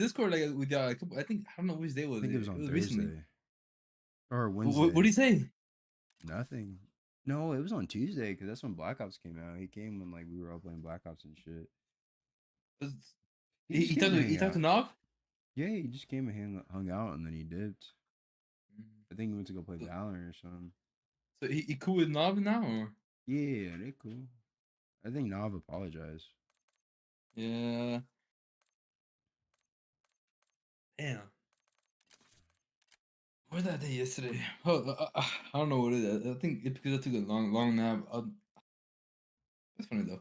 Discord like with a couple. I think I don't know which day I was think it it. was It on was recently. Thursday or What do Wednesday. you say? Nothing. No, it was on Tuesday because that's when Black Ops came out. He came when like we were all playing Black Ops and shit. He just He came talked to to hang he talked to out. Nog. Yeah, he just came and hung out and then he dipped. Mm. I think he went to go play So, Valorant or something. so he cool with Nog now or? Yeah, they cool. I think Nav apologized. Yeah. Damn. Where that day yesterday? Oh, I don't know what it is. I think it's because I took a long nap. That's funny though.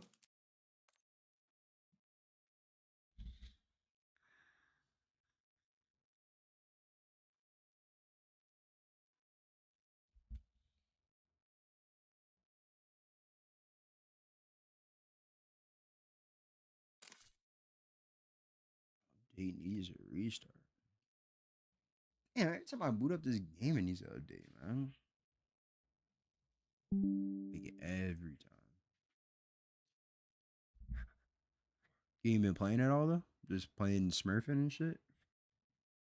He needs a restart. Yeah, every time I boot up this game, it needs an update, man. Like every time. You ain't been playing at all though? Just playing Smurfing and shit?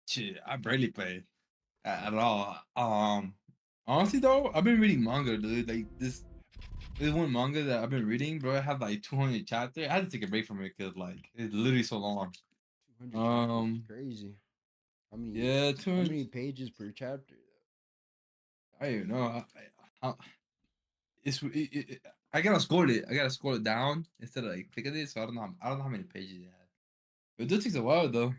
Shit, I barely play at all. Honestly though, I've been reading manga, dude. Like this one manga that I've been reading, bro. I have like 200 chapters. I had to take a break from it because like it's literally so long. 200 chapters is Um, crazy. yeah, How 200. many pages per chapter I don't even know. I gotta scroll it. I gotta scroll it down instead of like clicking it. So I don't know. I don't know how many pages it had. It does takes a while though.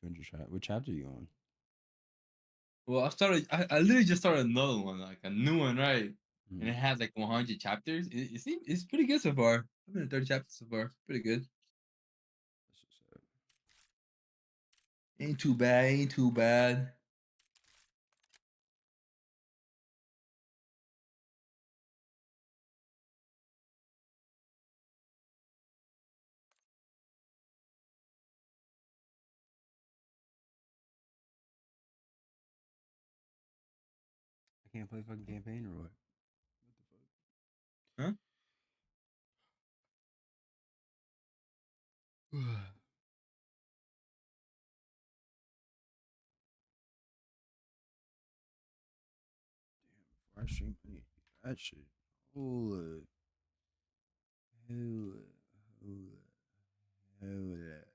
200 chapter. What chapter are you on? Well, I literally just started another one, like a new one, right? And Hmm. it has like 100 chapters. It's pretty good so far. I've been in 30 chapters so far. Pretty good. That's what's up. Ain't too bad. Ain't too bad. I can't play fucking campaign or what? Huh? What the fuck? Damn, before I stream, I need to do that shit. Hold up. Hold up. Hold up. Hold up.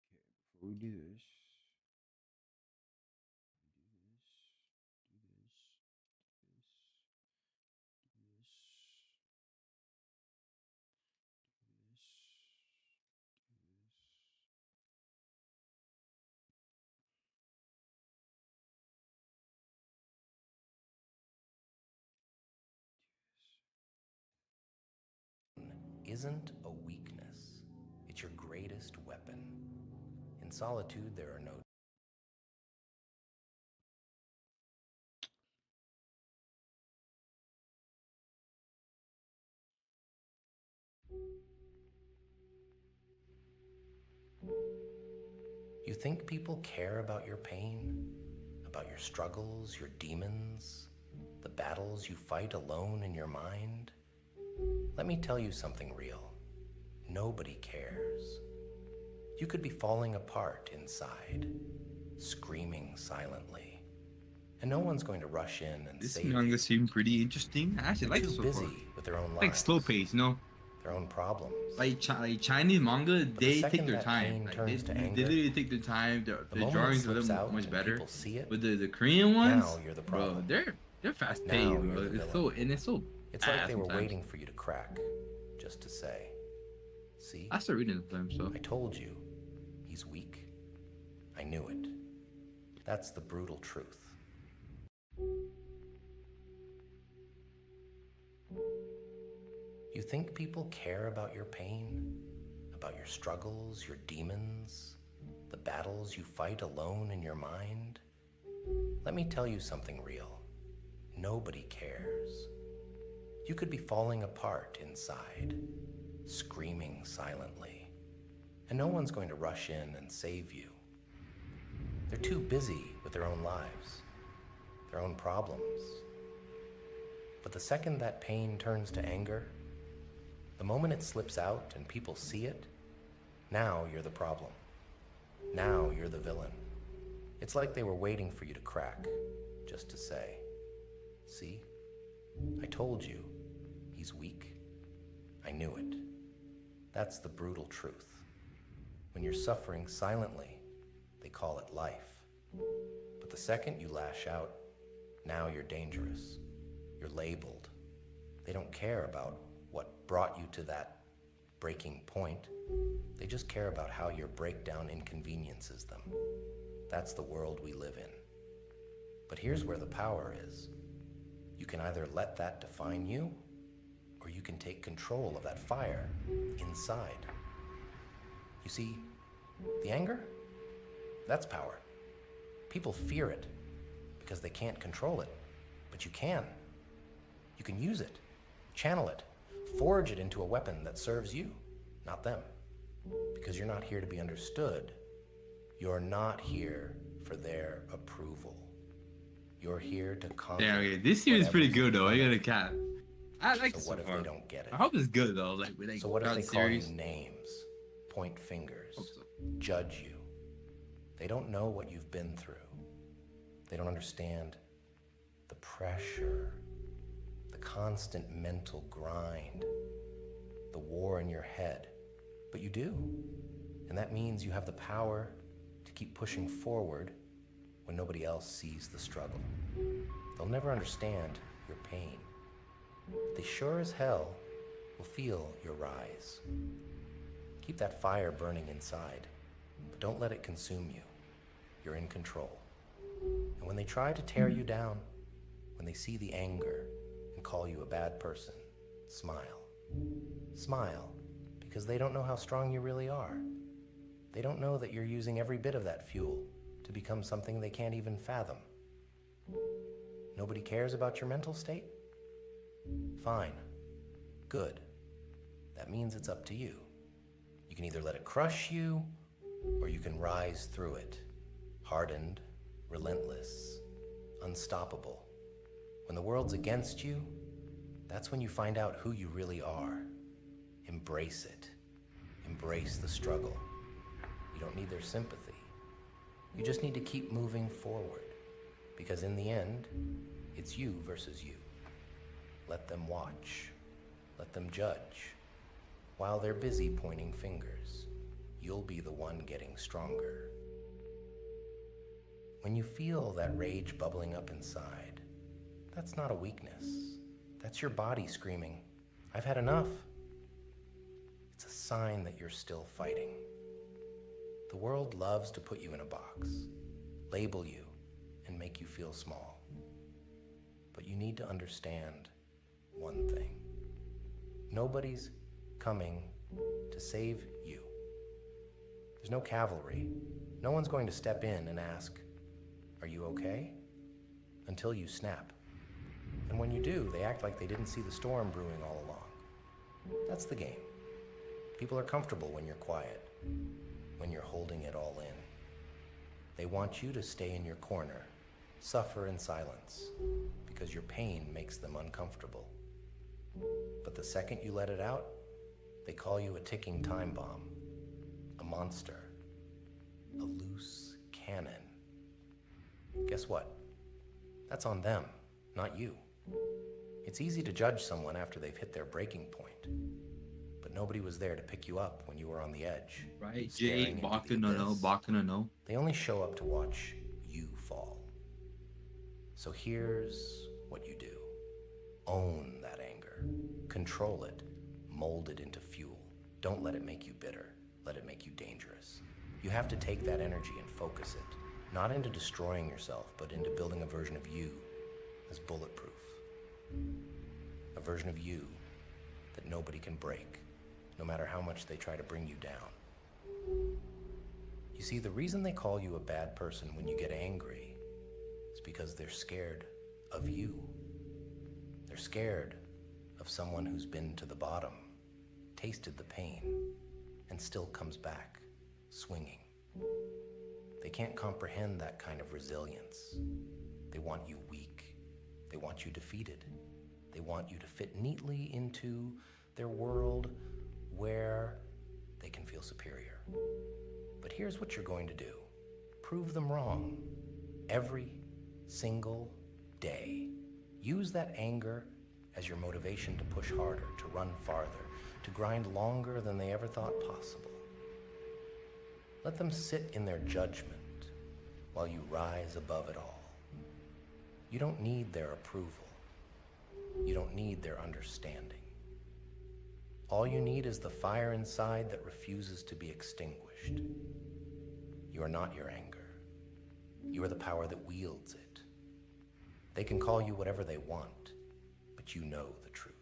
Okay, before we do this, do this, do this, this, do this, do this, do this. Isn't a weakness. It's your greatest weapon. In solitude, there are no. You think people care about your pain? About your struggles, your demons? The battles you fight alone in your mind? Let me tell you something real. Nobody cares. You could be falling apart inside, screaming silently, and no one's going to rush in and This save you. manga seemed pretty interesting. I actually They're like too it so far. busy with their own Like lives, slow pace, you know. their own problems. Like Chinese manga, But the they take second their that time. pain Like turns to they anger, literally take their time. the The moment it drawings are a slips little out much and better. people see it, But the Korean now ones, you're the bro, problem. they're fast Now paced, you're bro. the It's villain. so It's like fast they were sometimes. waiting for you to crack, just to say, see, I started reading them, so I told you, he's weak. I knew it. That's the brutal truth. You think people care about your pain? About your struggles, your demons? The battles you fight alone in your mind? Let me tell you something real. Nobody cares. You could be falling apart inside, screaming silently, and no one's going to rush in and save you. They're too busy with their own lives, their own problems. But the second that pain turns to anger, the moment it slips out and people see it, now you're the problem. Now you're the villain. It's like they were waiting for you to crack, just to say, "See? I told you, he's weak. I knew it." That's the brutal truth. When you're suffering silently, they call it life. But the second you lash out, now you're dangerous. You're labeled. They don't care about what brought you to that breaking point. They just care about how your breakdown inconveniences them. That's the world we live in. But here's where the power is. You can either let that define you, or you can take control of that fire inside. You see, the anger, that's power. People fear it because they can't control it, but you can. You can use it, channel it, forge it into a weapon that serves you, not them. Because you're not here to be understood. You're not here for their approval. You're here to conquer. Yeah, okay. This series is pretty good though. I got a cat. I like it So so what if far. they don't get it? I hope it's good though. Like So what if they call series. you names, point fingers, Hope so. judge you? They don't know what you've been through. They don't understand the pressure, the constant mental grind, the war in your head. But you do. And that means you have the power to keep pushing forward when nobody else sees the struggle. They'll never understand your pain. They sure as hell will feel your rise. Keep that fire burning inside, but don't let it consume you. You're in control. And when they try to tear you down, when they see the anger and call you a bad person, smile. Smile, because they don't know how strong you really are. They don't know that you're using every bit of that fuel to become something they can't even fathom. Nobody cares about your mental state? Fine. Good. That means it's up to you. You can either let it crush you, or you can rise through it. Hardened, relentless, unstoppable. When the world's against you, that's when you find out who you really are. Embrace it. Embrace the struggle. You don't need their sympathy. You just need to keep moving forward. Because in the end, it's you versus you. Let them watch. Let them judge. While they're busy pointing fingers, you'll be the one getting stronger. When you feel that rage bubbling up inside, that's not a weakness. That's your body screaming, "I've had enough." It's a sign that you're still fighting. The world loves to put you in a box, label you, and make you feel small. But you need to understand one thing. Nobody's coming to save you. There's no cavalry. No one's going to step in and ask, "Are you okay?" until you snap. And when you do, they act like they didn't see the storm brewing all along. That's the game. People are comfortable when you're quiet, when you're holding it all in. They want you to stay in your corner, suffer in silence, because your pain makes them uncomfortable. But the second you let it out, they call you a ticking time bomb, a monster, a loose cannon. Guess what? That's on them, not you. It's easy to judge someone after they've hit their breaking point, but nobody was there to pick you up when you were on the edge. Right, staring Jay, into Bakken the or no, abyss. Bakken or no. They only show up to watch you fall. So here's what you do. Own that anger. Control it. Mold it into fuel. Don't let it make you bitter. Let it make you dangerous. You have to take that energy and focus it, not into destroying yourself, but into building a version of you that's bulletproof. A version of you that nobody can break, no matter how much they try to bring you down. You see, the reason they call you a bad person when you get angry is because they're scared of you. They're scared of someone who's been to the bottom, tasted the pain, and still comes back, swinging. They can't comprehend that kind of resilience. They want you weak. They want you defeated. They want you to fit neatly into their world where they can feel superior. But here's what you're going to do. Prove them wrong. Every single day. Use that anger as your motivation to push harder, to run farther, to grind longer than they ever thought possible. Let them sit in their judgment while you rise above it all. You don't need their approval. You don't need their understanding. All you need is the fire inside that refuses to be extinguished. You are not your anger. You are the power that wields it. They can call you whatever they want, but you know the truth.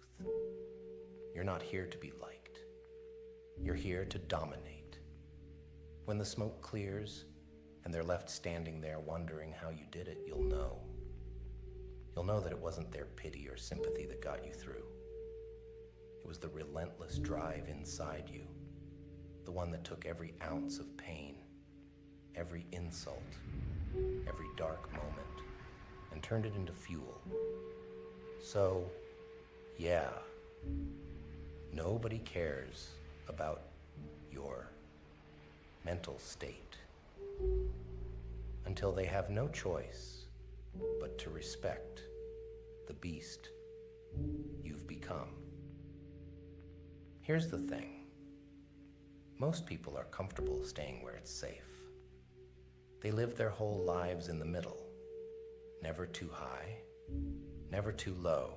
You're not here to be liked. You're here to dominate. When the smoke clears and they're left standing there wondering how you did it, you'll know. You'll know that it wasn't their pity or sympathy that got you through. It was the relentless drive inside you, the one that took every ounce of pain, every insult, every dark moment, and turned it into fuel. So, yeah, nobody cares about your mental state until they have no choice but to respect the beast you've become. Here's the thing. Most people are comfortable staying where it's safe. They live their whole lives in the middle, never too high, never too low,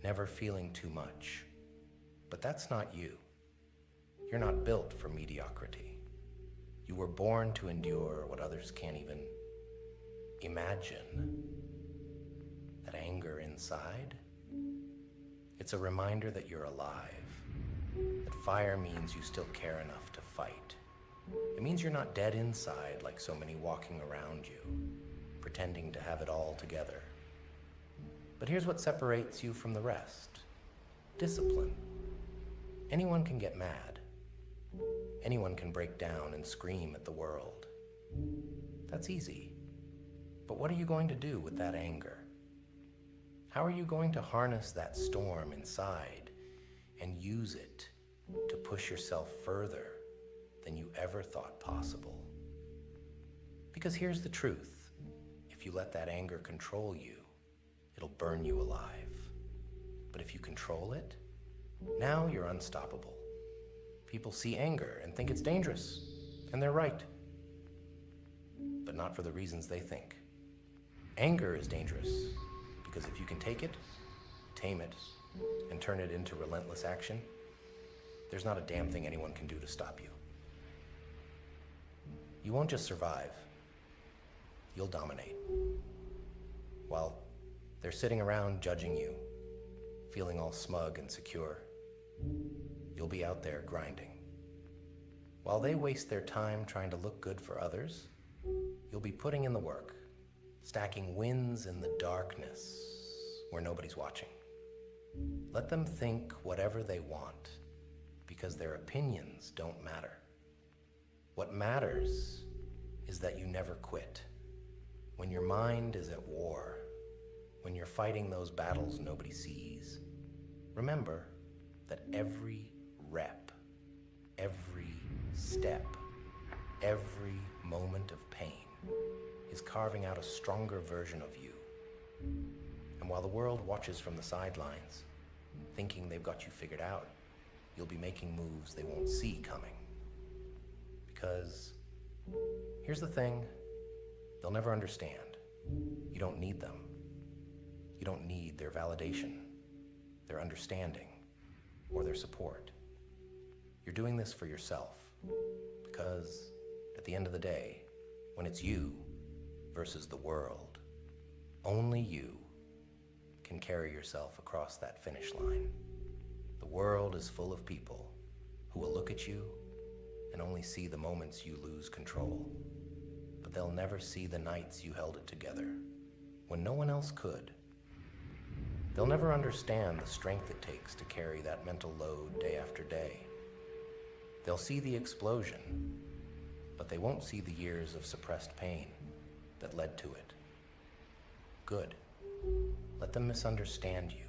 never feeling too much. But that's not you. You're not built for mediocrity. You were born to endure what others can't even imagine. That anger inside, it's a reminder that you're alive. That fire means you still care enough to fight. It means you're not dead inside like so many walking around you, pretending to have it all together. But here's what separates you from the rest. Discipline. Anyone can get mad. Anyone can break down and scream at the world. That's easy. But what are you going to do with that anger? How are you going to harness that storm inside and use it to push yourself further than you ever thought possible? Because here's the truth. If you let that anger control you, it'll burn you alive. But if you control it, now you're unstoppable. People see anger and think it's dangerous, and they're right. But not for the reasons they think. Anger is dangerous because if you can take it, tame it, and turn it into relentless action, there's not a damn thing anyone can do to stop you. You won't just survive, you'll dominate. While they're sitting around judging you, feeling all smug and secure, you'll be out there grinding. While they waste their time trying to look good for others, you'll be putting in the work, stacking wins in the darkness where nobody's watching. Let them think whatever they want, because their opinions don't matter. What matters is that you never quit. When your mind is at war, when you're fighting those battles nobody sees, remember that every rep, every step, every moment of pain is carving out a stronger version of you. And while the world watches from the sidelines, thinking they've got you figured out, you'll be making moves they won't see coming. Because here's the thing, they'll never understand. You don't need them. You don't need their validation, their understanding, or their support. You're doing this for yourself, because at the end of the day, when it's you versus the world, only you can carry yourself across that finish line. The world is full of people who will look at you and only see the moments you lose control, but they'll never see the nights you held it together when no one else could. They'll never understand the strength it takes to carry that mental load day after day. They'll see the explosion, but they won't see the years of suppressed pain that led to it. Good. Let them misunderstand you.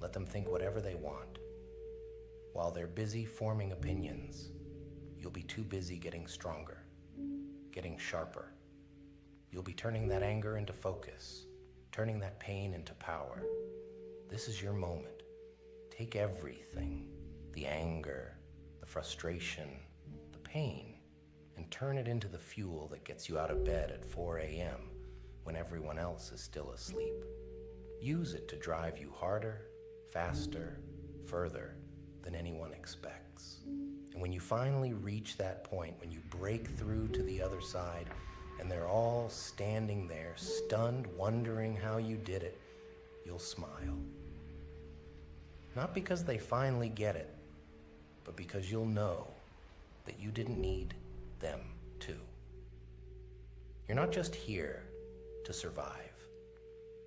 Let them think whatever they want. While they're busy forming opinions, you'll be too busy getting stronger, getting sharper. You'll be turning that anger into focus, turning that pain into power. This is your moment. Take everything, the anger, the frustration, the pain, and turn it into the fuel that gets you out of bed at 4 a.m. when everyone else is still asleep. Use it to drive you harder, faster, further than anyone expects. And when you finally reach that point, when you break through to the other side, and they're all standing there, stunned, wondering how you did it, you'll smile. Not because they finally get it, but because you'll know that you didn't need them to. You're not just here to survive.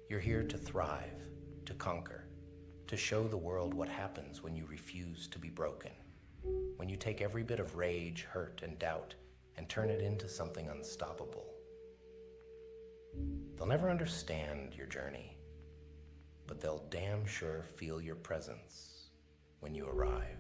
You're here to thrive, to conquer, to show the world what happens when you refuse to be broken. When you take every bit of rage, hurt, and doubt and turn it into something unstoppable. They'll never understand your journey, but they'll damn sure feel your presence when you arrive.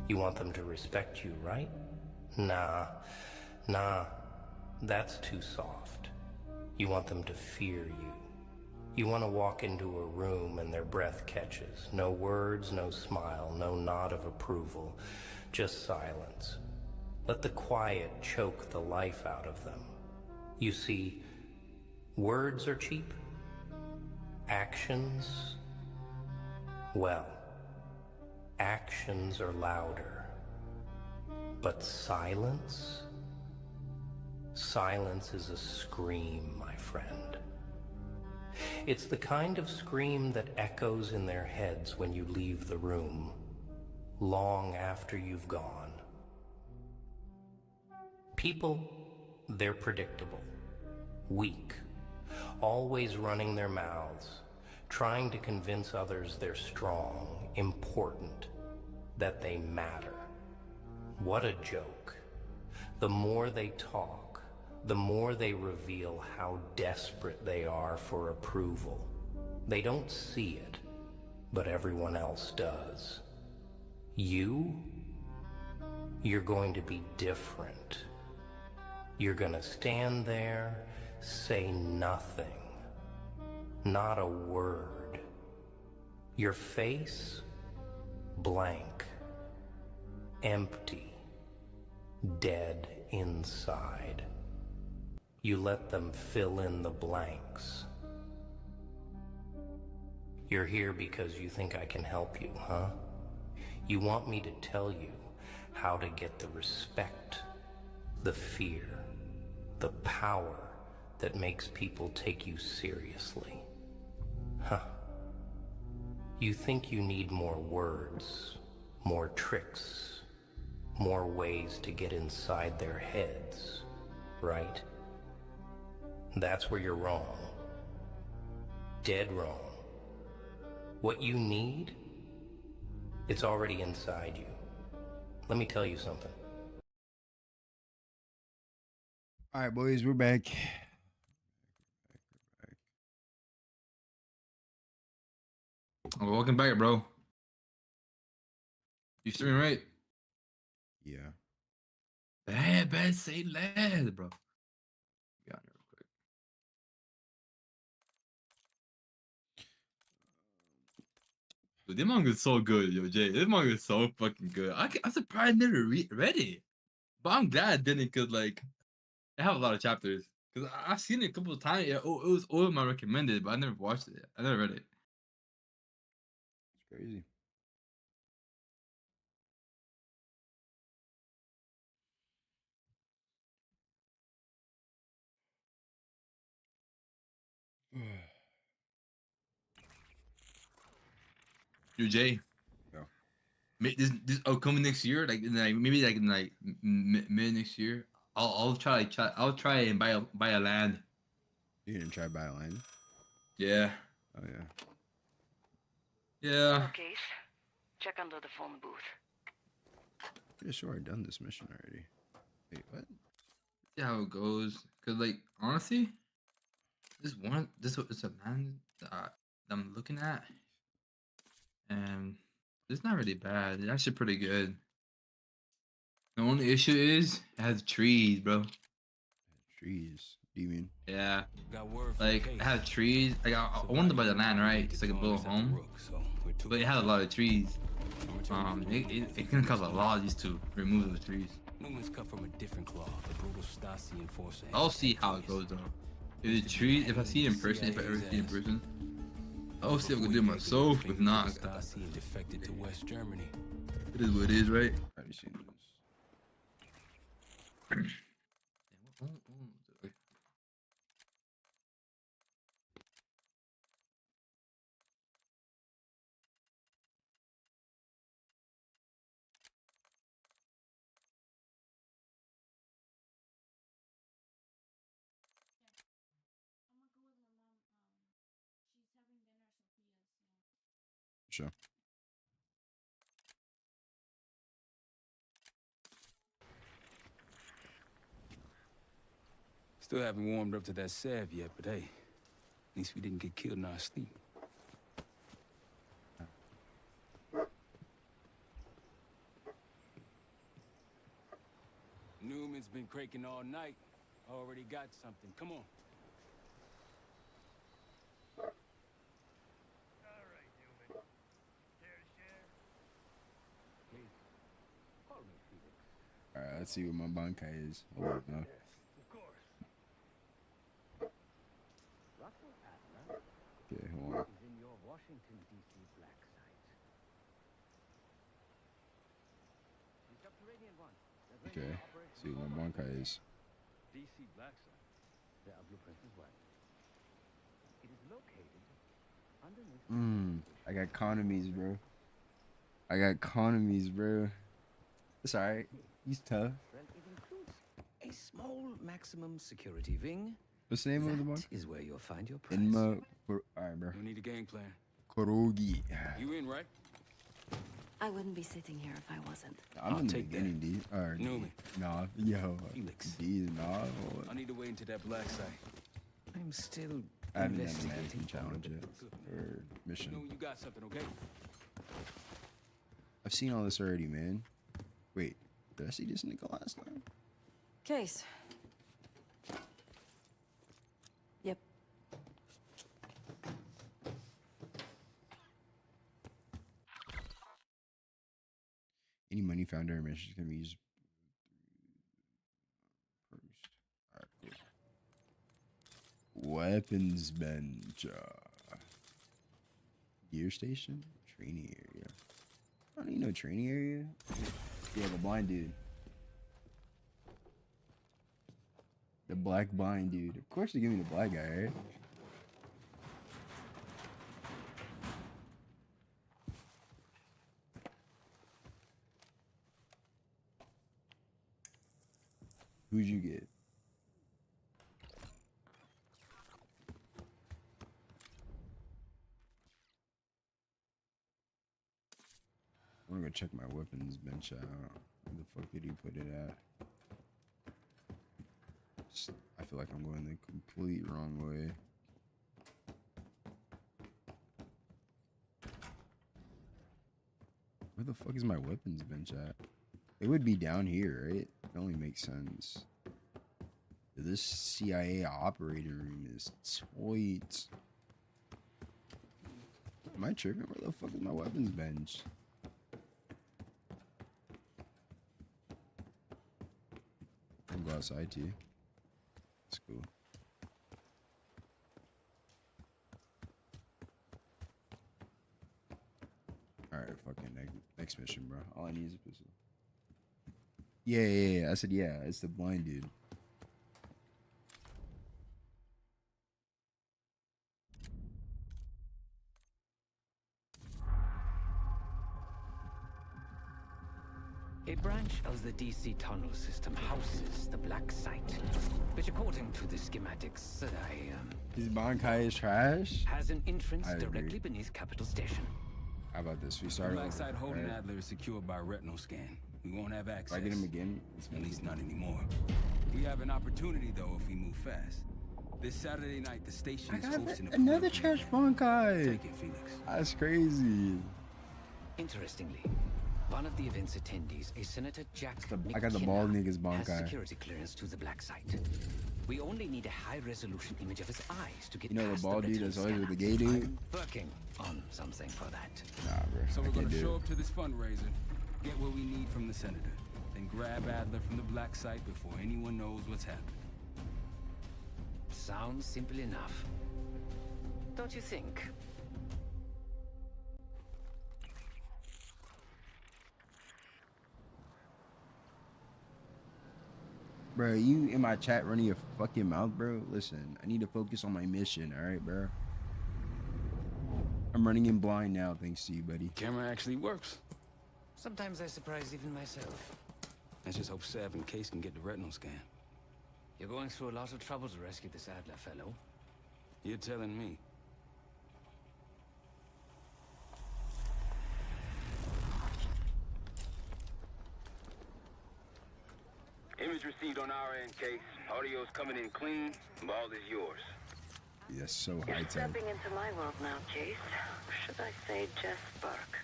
You want them to respect you, right? Nah, that's too soft. You want them to fear you. You want to walk into a room and their breath catches. No words, no smile, no nod of approval, just silence. Let the quiet choke the life out of them. You see, words are cheap. Actions, well, actions are louder. But silence? Silence is a scream, my friend. It's the kind of scream that echoes in their heads when you leave the room, long after you've gone. People, they're predictable, weak, always running their mouths, trying to convince others they're strong, important, that they matter. What a joke. The more they talk, the more they reveal how desperate they are for approval. They don't see it, but everyone else does. You're going to be different. You're gonna stand there, say nothing, not a word. Your face, blank, empty, dead inside. You let them fill in the blanks. You're here because you think I can help you, huh? You want me to tell you how to get the respect, the fear, the power that makes people take you seriously. Huh. You think you need more words, more tricks, more ways to get inside their heads, right? That's where you're wrong. Dead wrong. What you need, it's already inside you. Let me tell you something. All right, boys, we're back. Oh, welcome back, bro. You streaming right? Yeah. Bad, say lad, bro. Be on here real quick. Dude, this manga is so good, yo, Jay. This manga is so fucking good. I'm surprised I never read it, but I'm glad I didn't, cause like They have a lot of chapters. Cause I've seen it a couple of times. Yeah, oh, it was all my recommended, but I never watched it. I never read it. It's crazy. Yo, Jay, Yeah. this upcoming next year, like, maybe like in like mid next year, I'll I'll try and buy a land. You didn't try buy land? Yeah, Oh yeah. yeah. Case. Check under the phone booth. Pretty sure I done this mission already. Wait, what? See how it goes. Cause like honestly, this is a man that I'm looking at, and it's not really bad. It's actually pretty good. The only issue is it has trees, bro. Trees. What do you mean? Yeah, Got word from like it has trees. Like I wanted to buy the land, right? So I could build a home, but it has a lot of trees. It can cost a lot just to remove those trees. Newman's cut from a different cloth, a brutal Stasi enforcer. I'll see how it goes though. If the trees, if I see it in person, if I ever see it in person, I'll see if I can do it myself. If not, Stasi and defected to West Germany. it is what it is, right? Have you seen this? Sure. Still haven't warmed up to that salve yet, but hey, at least we didn't get killed in our sleep. Newman's been cranking all night. Already got something. Come on. Alright, let's see what my bankai is. Hold up, no. Okay, hold on. Okay, see what my bankai is. DC Black Site. There are blueprints as well. It is located underneath. I got economies, bro. I got economies, bro. It's alright. He's tough. Well, it includes a small maximum security wing. What's the name of the That one? is where you'll find your prize. Alright, bro. We need a game plan. Korogi. You in, right? I wouldn't be sitting here if I wasn't. I'm I'll in the take that. beginning, D. Alright. Newman. Nah, yo. Felix. D, nah. I need to wait into that black site. I'm still I haven't done the investigating management challenge yet. Or You know mission. when you got something, okay? I've seen all this already, man. Wait, did I see this nigga last time? Case. Yep. Any money found during missions can be used. First. Alright, cool. Weapons bench. Gear station? Training area. I don't even know training area. Yeah, the blind dude. The black blind dude. Of course they give me the black guy, right? Who'd you get? I'm gonna go check my weapons bench out. Where the fuck did he put it at? I feel like I'm going the complete wrong way. Where the fuck is my weapons bench at? It would be down here, right? It only makes sense. This CIA operating room is sweet. Am I tripping? Where the fuck is my weapons bench? I'm go outside too. That's cool. All right, fucking next mission, bro. All I need is a pistol. Yeah. I said yeah. It's the blind dude. A branch of the DC tunnel system houses the black site, which according to the schematics that His Bankai is trash. has an entrance I agree. directly beneath Capital Station. How about this? We The started black with site holding right? Adler is secured by retinal scan. We won't have access. If I get him again, it's At gonna least be not anymore. We have an opportunity though if we move fast. This Saturday night, the station I is got hosting a another political trash event. Bankai. Take it, Felix. That's crazy. Interestingly, one of the event's attendees, a Senator Jack I got the McKenna, bald niggas has Bankai. security clearance to the black site. We only need a high-resolution image of his eyes to get You know the past bald dude retinal that's always scanner. with the gay dude? I'm working on something for that. Nah, bro. So I we're can't gonna do show it. up to this fundraiser, get what we need from the senator, then grab Adler from the black site before anyone knows what's happening. Sounds simple enough. Don't you think? Bro, you in my chat running your fucking mouth, bro? Listen, I need to focus on my mission, alright, bro? I'm running in blind now, thanks to you, buddy. Camera actually works. Sometimes I surprise even myself. Let's just hope Sav and Case can get the retinal scan. You're going through a lot of trouble to rescue this Adler fellow. You're telling me. Image received on our end, Case. Audio's coming in clean. Ball is yours. That's so You're high tech. stepping into my world now, Case. Should I say Jess Burke,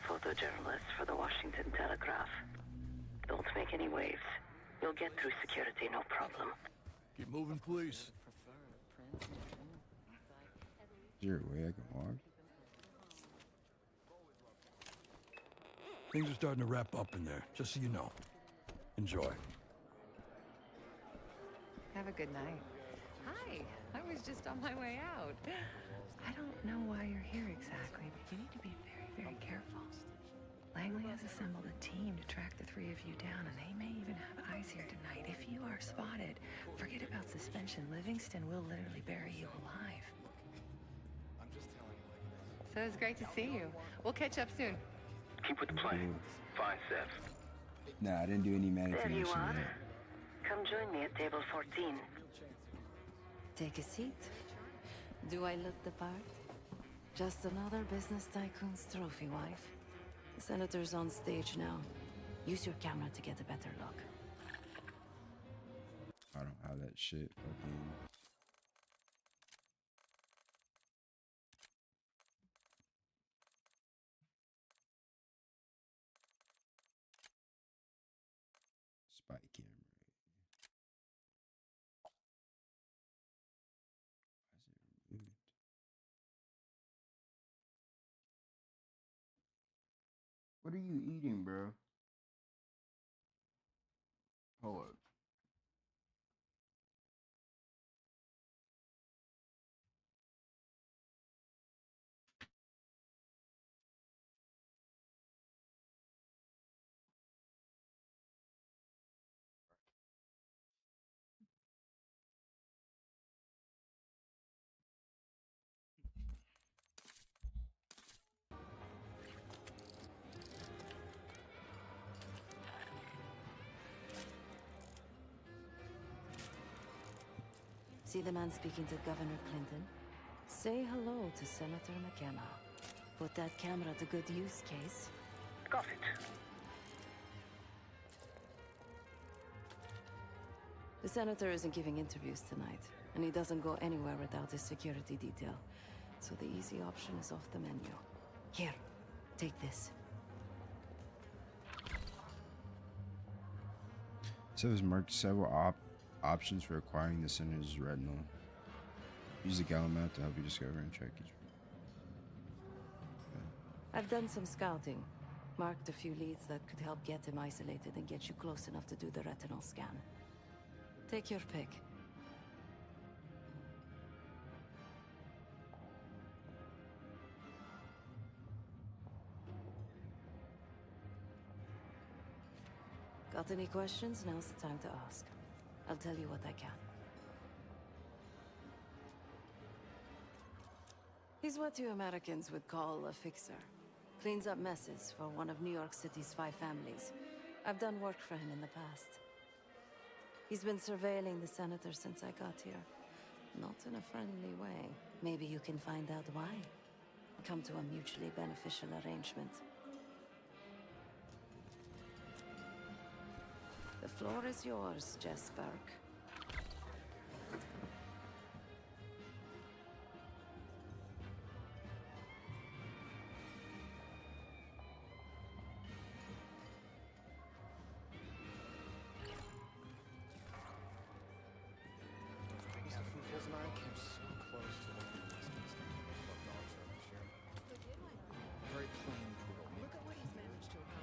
photojournalist for the Washington Telegraph. Don't make any waves. You'll get through security, no problem. Keep moving, please. Is there a way I can walk? Things are starting to wrap up in there, just so you know. Enjoy. Have a good night. Hi, I was just on my way out. I don't know why you're here exactly, but you need to be very, very careful. Langley has assembled a team to track the three of you down, and they may even have eyes here tonight. If you are spotted, forget about suspension. Livingston will literally bury you alive. So it's great to see you. We'll catch up soon. Keep with the plan. Find Seth. Nah, I didn't do any There you manipulation are. yet. Come join me at table 14. Take a seat. Do I look the part? Just another business tycoon's trophy wife. The senator's on stage now. Use your camera to get a better look. I don't have that shit. Fucking. Spy camera. Why is it removed? What are you eating, bro? Hold up. See the man speaking to Governor Clinton? Say hello to Senator McKenna. Put that camera to good use, Case. Got it. The senator isn't giving interviews tonight, and he doesn't go anywhere without his security detail. So the easy option is off the menu. Here, take this. So it's marked several options for acquiring the senator's retinal. Use the gallon map to help you discover and track each. I've done some scouting. Marked a few leads that could help get him isolated and get you close enough to do the retinal scan. Take your pick. Got any questions? Now's the time to ask. I'll tell you what I can. He's what you Americans would call a fixer. Cleans up messes for one of New York City's 5 families. I've done work for him in the past. He's been surveilling the senator since I got here. Not in a friendly way. Maybe you can find out why. Come to a mutually beneficial arrangement. The floor is yours, Jess Burke.